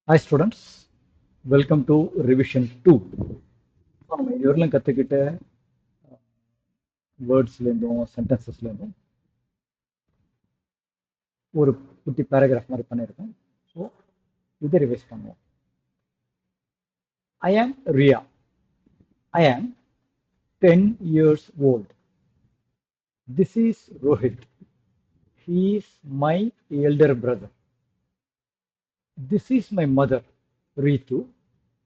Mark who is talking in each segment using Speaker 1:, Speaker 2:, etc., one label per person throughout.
Speaker 1: Hi students, welcome to revision 2. நம்ம இதுவரையிலும் கற்றுக்கிட்ட வேர்ட்ஸ்லேருந்தும் சென்டென்சஸ்லேருந்தும் ஒரு குட்டி பேராகிராஃப் மாதிரி பண்ணியிருக்கோம். ஸோ இதை ரிவைஸ் பண்ணுவோம். I am Ria. I am 10 years old. This is Rohit. He is my elder brother. This is my mother, Ritu,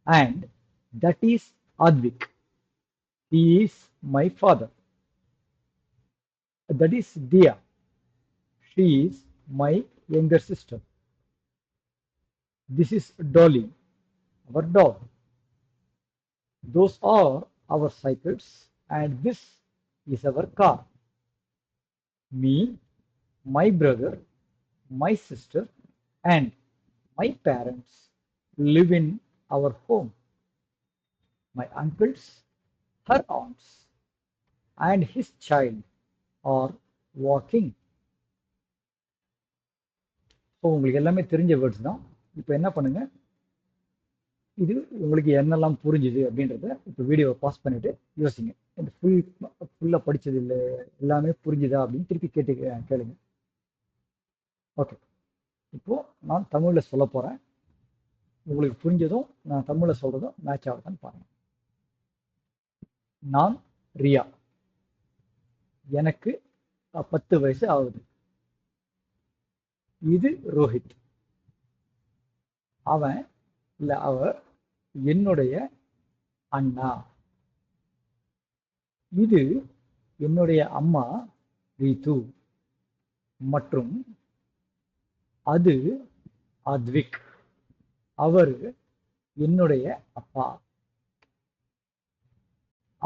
Speaker 1: and that is Advik. He is my father. That is Dia. She is my younger sister. This is Dolly, our dog. Those are our cycles, and this is our car. Me, my brother, my sister, and my parents live in our home. My uncles, her aunts, and his child are walking. So உங்களுக்கு எல்லாமே தெரிஞ்ச words தான். இப்போ என்ன பண்ணுங்க, இது உங்களுக்கு என்னெல்லாம் புரிஞ்சுது அப்படின்றத இப்போ வீடியோவை பாஸ் பண்ணிட்டு யோசிங்க. இந்த ஃபுல்லாக படிச்சது இல்லை எல்லாமே புரிஞ்சுதா அப்படின்னு திருப்பி கேளுங்க. ஓகே, இப்போ நான் தமிழில் சொல்ல போகிறேன். உங்களுக்கு புரிஞ்சதும் நான் தமிழில் சொல்கிறதும் மேட்ச் ஆகுதான்னு பாருங்க. நான் ரியா. எனக்கு 10 வயசு ஆகுது. இது ரோஹித். அவன் இல்லை அவர் என்னுடைய அண்ணா. இது என்னுடைய அம்மா ரீது மற்றும் அது அத்விக். அவர் என்னுடைய அப்பா.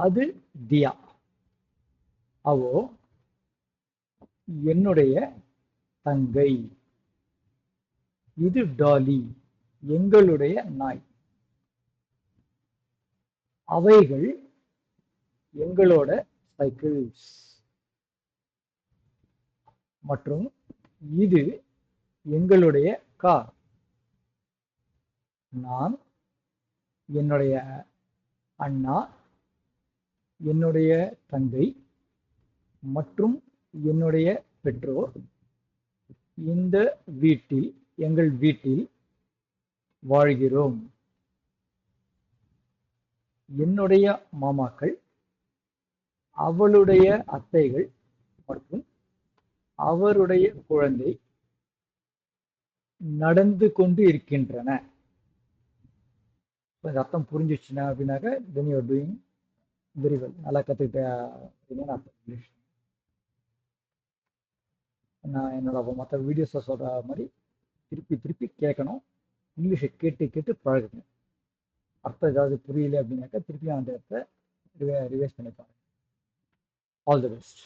Speaker 1: அது தியா. அவோ என்னுடைய தங்கை. இது டாலி, எங்களுடைய நாய். அவைகள் எங்களோட சைக்கிள்ஸ். மற்றும் இது எங்களுடைய கார். நான், என்னுடைய அண்ணா, என்னுடைய தங்கை மற்றும் என்னுடைய பெற்றோர் இந்த வீட்டில், எங்கள் வீட்டில் வாழ்கிறோம். என்னுடைய மாமாக்கள், அவளுடைய அத்தைகள் மற்றும் அவருடைய குழந்தை நடந்து கொண்டு இருக்கின்றன. அர்த்தம் புரிஞ்சிச்சுன்னா அப்படின்னாக்க then you are doing very well. நல்லா கற்றுக்கிட்டேன்னு அர்த்தம் இங்கிலீஷ். நான் என்னோட மற்ற வீடியோஸை சொல்கிற மாதிரி திருப்பி திருப்பி கேட்கணும். இங்கிலீஷை கேட்டு கேட்டு பழகுங்க. அர்த்தம் ஏதாவது புரியல அப்படின்னாக்கா திருப்பி அந்த இடத்த ரிவைஸ் பண்ணி பாருங்க. All the best.